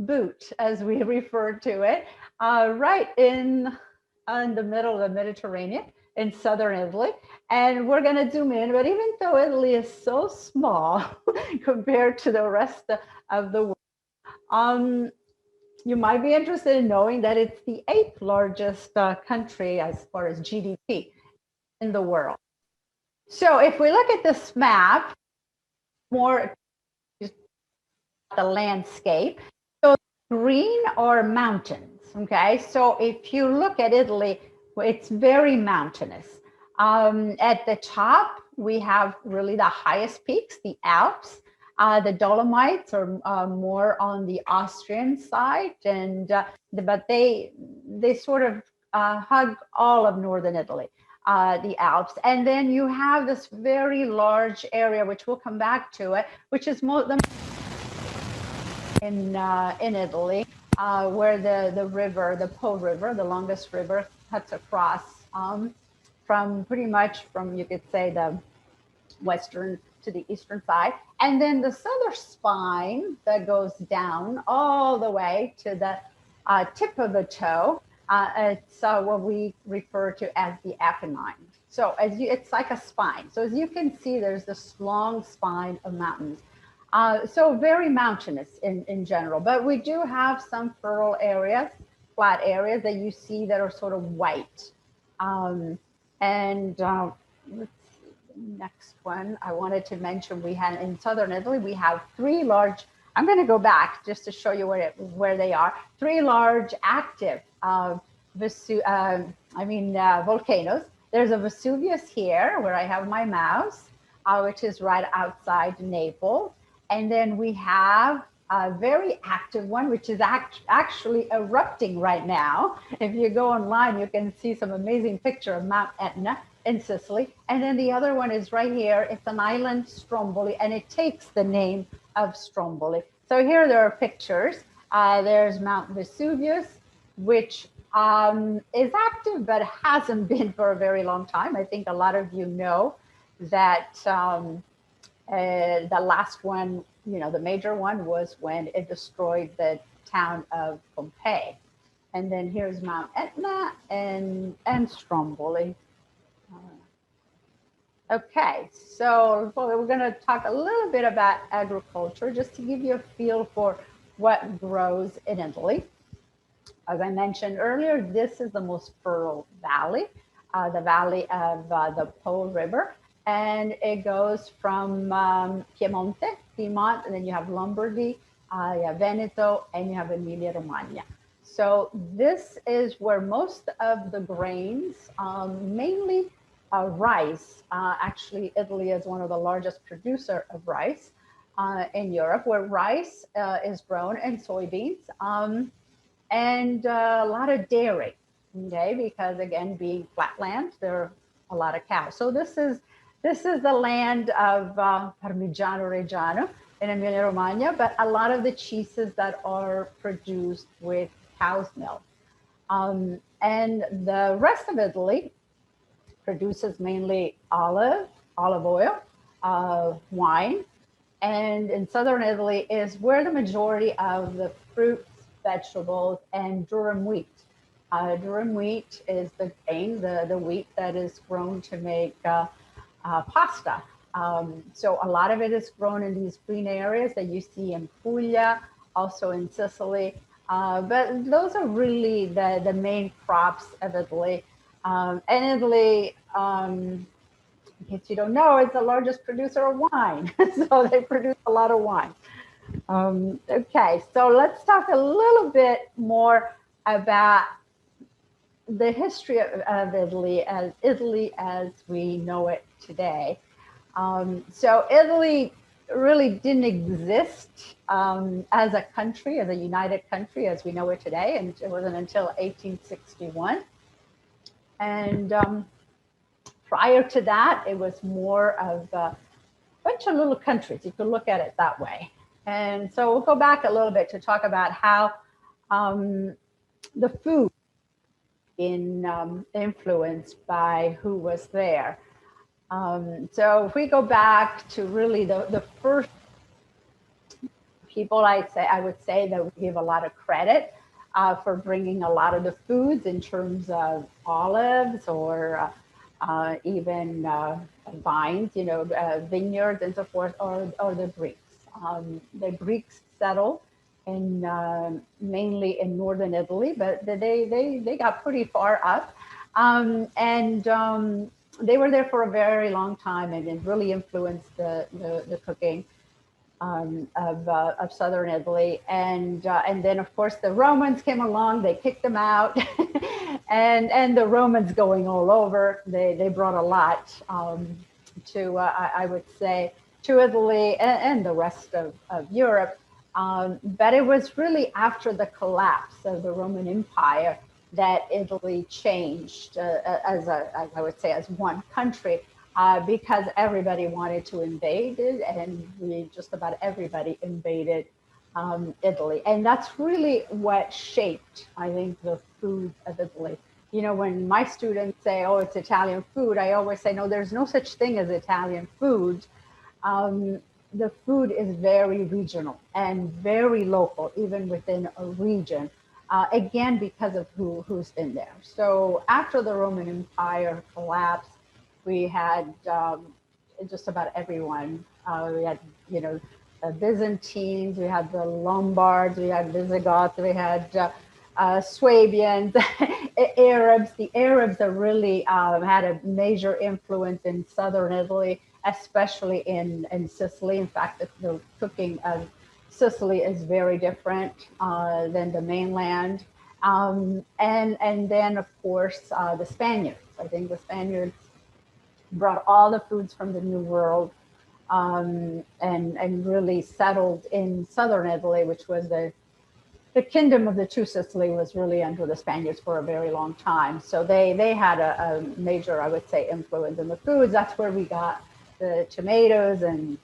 boot, as we refer to it, right in the middle of the Mediterranean in southern Italy. And we're going to zoom in, but even though Italy is so small compared to the rest of the world, um, you might be interested in knowing that it's the eighth largest country as far as GDP in the world. So if we look at this map, more the landscape, so green are mountains, okay? So if you look at Italy, it's very mountainous. At the top, we have really the highest peaks, the Alps. The Dolomites are more on the Austrian side, and but they sort of hug all of northern Italy, the Alps. And then you have this very large area, which we'll come back to it, which is in Italy, where the river, the Po River, the longest river, cuts across from pretty much from, you could say, the western to the eastern side. And then the southern spine that goes down all the way to the tip of the toe, it's what we refer to as the Apennine. So it's like a spine. So as you can see, there's this long spine of mountains. So very mountainous in general, but we do have some fertile areas, flat areas that you see that are sort of white. Let's next one I wanted to mention, we had in southern Italy, we have three large, I'm going to go back just to show you where they are, three large active volcanoes. There's a Vesuvius here where I have my mouse, which is right outside Naples. And then we have a very active one, which is actually erupting right now. If you go online, you can see some amazing picture of Mount Etna in Sicily. And then the other one is right here. It's an island, Stromboli, and it takes the name of Stromboli. So here there are pictures. There's Mount Vesuvius, which is active, but hasn't been for a very long time. I think a lot of you know that the last one, the major one, was when it destroyed the town of Pompeii. And then here's Mount Etna and Stromboli. Okay, so we're going to talk a little bit about agriculture, just to give you a feel for what grows in Italy. As I mentioned earlier, this is the most fertile valley, the valley of the Po River. And it goes from Piedmont, and then you have Lombardy, you have Veneto, and you have Emilia-Romagna. So this is where most of the grains, mainly rice. Actually, Italy is one of the largest producer of rice in Europe, where rice is grown, and soybeans, and a lot of dairy, okay? Because again, being flat land, there are a lot of cows. So this is the land of Parmigiano Reggiano in Emilia-Romagna, but a lot of the cheeses that are produced with cow's milk. And the rest of Italy produces mainly olive oil, wine. And in southern Italy is where the majority of the fruits, vegetables, and durum wheat. Durum wheat is the grain, the wheat that is grown to make pasta. So a lot of it is grown in these green areas that you see in Puglia, also in Sicily. But those are really the main crops of Italy. And Italy, in case you don't know, it's the largest producer of wine. So they produce a lot of wine. Okay, so let's talk a little bit more about the history of Italy as we know it today. So Italy really didn't exist as a country, as a united country as we know it today, and it wasn't until 1861. And prior to that, it was more of a bunch of little countries. You could look at it that way. And so we'll go back a little bit to talk about how the food influenced by who was there. So if we go back to really the first people I would say that we give a lot of credit for bringing a lot of the foods in terms of olives or even vines, vineyards and so forth, or the Greeks. The Greeks settled in mainly in northern Italy, but they got pretty far up, and they were there for a very long time, and it really influenced the cooking of southern Italy, and then of course the Romans came along, they kicked them out, and the Romans going all over, they brought a lot to I would say to Italy and the rest of Europe, but it was really after the collapse of the Roman Empire that Italy changed as I would say as one country. Because everybody wanted to invade it, and just about everybody invaded Italy. And that's really what shaped, I think, the food of Italy. When my students say, oh, it's Italian food, I always say, no, there's no such thing as Italian food. The food is very regional and very local, even within a region. Again, because of who's been there. So after the Roman Empire collapsed, we had just about everyone. We had, Byzantines, we had the Lombards, we had Visigoths, we had Swabians, Arabs. The Arabs are really had a major influence in southern Italy, especially in Sicily. In fact, the cooking of Sicily is very different than the mainland. And then, of course, the Spaniards. I think the Spaniards brought all the foods from the New World and really settled in southern Italy, which was the kingdom of the Two Sicily was really under the Spaniards for a very long time. So they had a major, I would say, influence in the foods. That's where we got the tomatoes and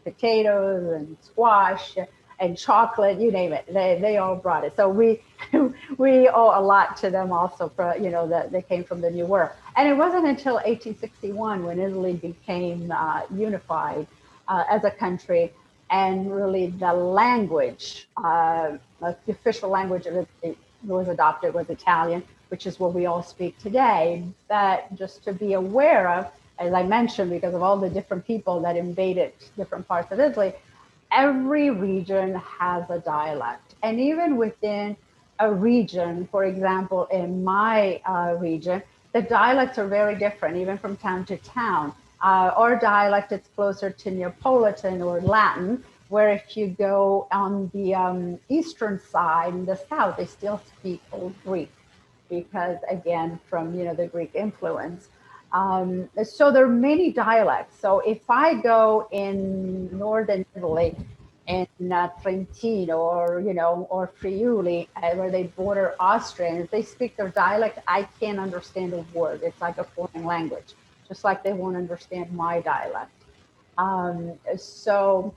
potatoes and squash and chocolate, you name it. They all brought it. So we owe a lot to them also for, that they came from the New World. And it wasn't until 1861 when Italy became unified as a country, and really the language, the official language of it was adopted was Italian, which is what we all speak today. But just to be aware of, as I mentioned, because of all the different people that invaded different parts of Italy, every region has a dialect. And even within a region, for example, in my region, the dialects are very different, even from town to town. Our dialect is closer to Neapolitan or Latin, where if you go on the eastern side, in the south, they still speak Old Greek, because again, from the Greek influence. So there are many dialects. So if I go in northern Italy, in Trentino or Friuli, where they border Austrians, they speak their dialect. I can't understand a word. It's like a foreign language, just like they won't understand my dialect. So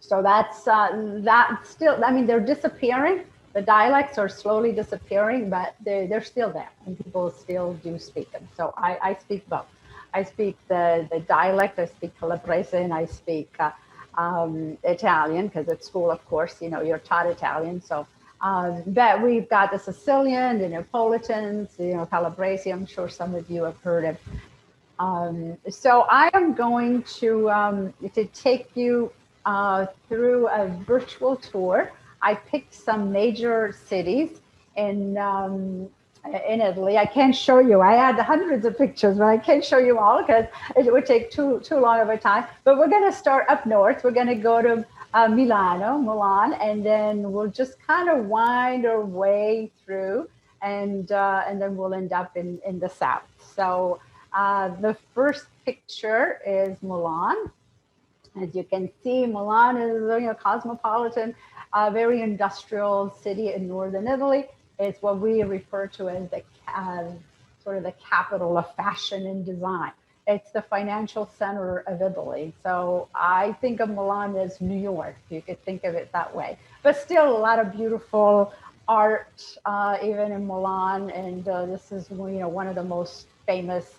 that's that still. I mean, they're disappearing. The dialects are slowly disappearing, but they're still there, and people still do speak them. So I speak both. I speak the dialect. I speak Calabrese, and I speak Italian, because at school, of course, you're taught Italian. So, but we've got the Sicilian, the Neapolitans, Calabrese. I'm sure some of you have heard of. So I am going to take you through a virtual tour. I picked some major cities in Italy. I can't show you. I had hundreds of pictures, but I can't show you all because it would take too long of a time. But we're going to start up north. We're going to go to Milan, and then we'll just kind of wind our way through, and then we'll end up in the south. So the first picture is Milan. As you can see, Milan is a cosmopolitan, very industrial city in northern Italy. It's what we refer to as the sort of the capital of fashion and design. It's the financial center of Italy. So I think of Milan as New York. You could think of it that way. But still, a lot of beautiful art, even in Milan. And this is one of the most famous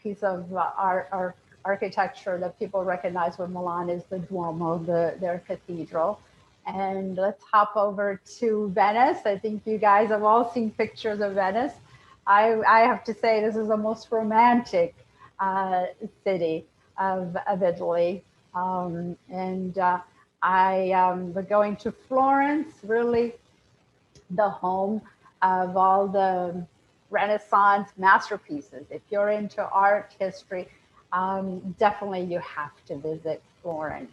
piece of art architecture that people recognize with Milan is the Duomo, their cathedral. And let's hop over to Venice. I think you guys have all seen pictures of Venice. I have to say this is the most romantic city of Italy. And but going to Florence, really the home of all the Renaissance masterpieces. If you're into art history, definitely you have to visit Florence.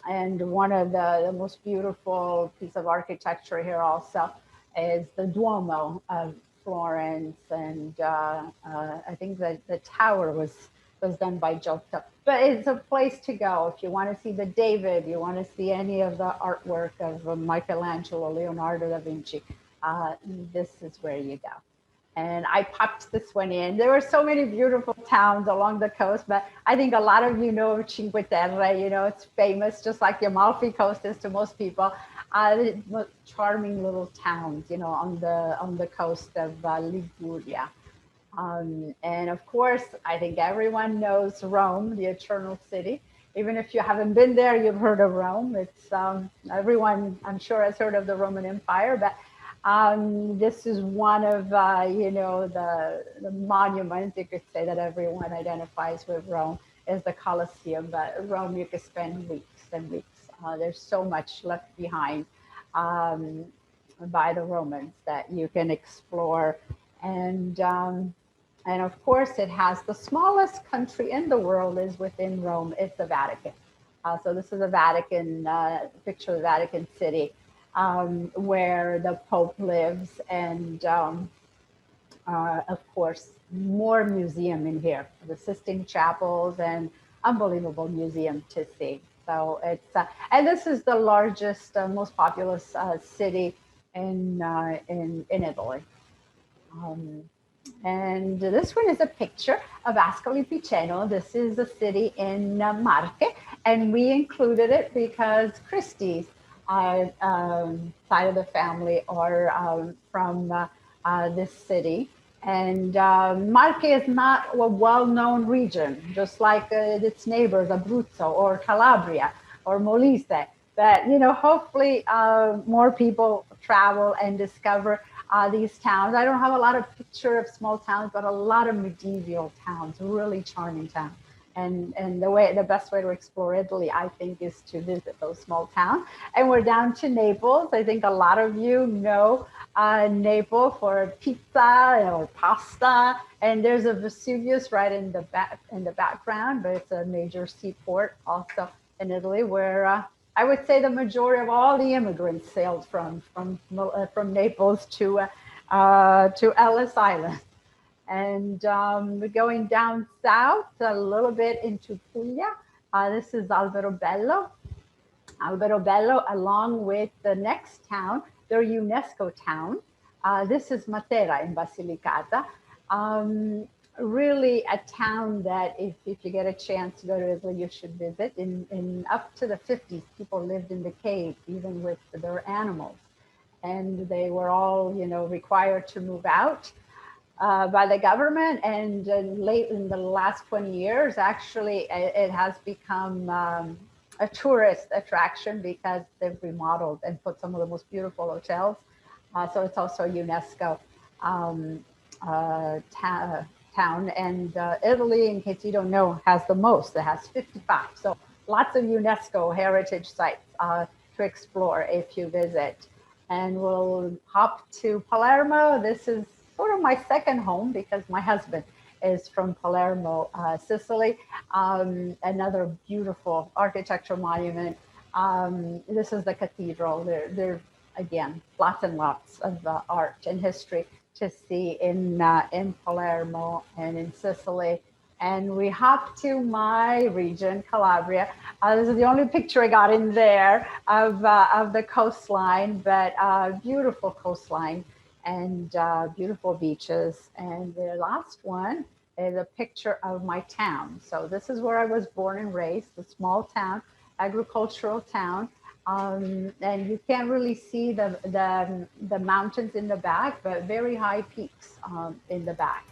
And one of the most beautiful piece of architecture here also is the Duomo of Florence. And I think that the tower was done by Giotto. But it's a place to go if you want to see the David, you want to see any of the artwork of Michelangelo, Leonardo da Vinci. This is where you go. And I popped this one in. There were so many beautiful towns along the coast, but I think a lot of you know Cinque Terre. You know, it's famous, just like the Amalfi Coast is to most people. Charming little towns, you know, on the coast of Liguria. And of course, I think everyone knows Rome, the Eternal City. Even if you haven't been there, you've heard of Rome. It's everyone, I'm sure, has heard of the Roman Empire, but this is one of you know, the monuments, you could say, that everyone identifies with Rome is the Colosseum. But Rome, you could spend weeks and weeks. There's so much left behind by the Romans that you can explore. And of course, it has the smallest country in the world is within Rome. It's the Vatican. So this is a Vatican picture of the Vatican City, where the Pope lives, and of course, more museum in here, the Sistine Chapels, and unbelievable museum to see. So it's and this is the largest, most populous city in Italy. And this one is a picture of Ascoli Piceno. This is a city in Marche, and we included it because Kristi's side of the family are from this city. And Marche is not a well-known region, just like its neighbors, Abruzzo or Calabria or Molise. But, you know, hopefully more people travel and discover these towns. I don't have a lot of picture of small towns, but a lot of medieval towns, really charming towns. And the best way to explore Italy, I think, is to visit those small towns. And we're down to Naples. I think a lot of you know Naples for pizza or pasta. And there's a Vesuvius right in the background, but it's a major seaport also in Italy, where I would say the majority of all the immigrants sailed from Naples to Ellis Island. And going down south a little bit into Puglia, this is Alberobello. Alberobello, along with the next town, their UNESCO town. This is Matera in Basilicata. Really a town that if you get a chance to go to Italy, you should visit. In up to the 50s, people lived in the cave, even with their animals. And they were all, you know, required to move out by the government. And late in the last 20 years, actually, it has become a tourist attraction because they've remodeled and put some of the most beautiful hotels. So it's also a UNESCO town. And Italy, in case you don't know, has the most. It has 55. So lots of UNESCO heritage sites to explore if you visit. And we'll hop to Palermo. This is sort of my second home because my husband is from Palermo, Sicily. Another beautiful architectural monument. This is the cathedral. There again, lots and lots of art and history to see in Palermo and in Sicily. And we hop to my region, Calabria. This is the only picture I got in there of the coastline, but beautiful coastline and beautiful beaches. And the last one is a picture of my town. So this is where I was born and raised, a small town, agricultural town. And you can't really see the mountains in the back, but very high peaks in the back.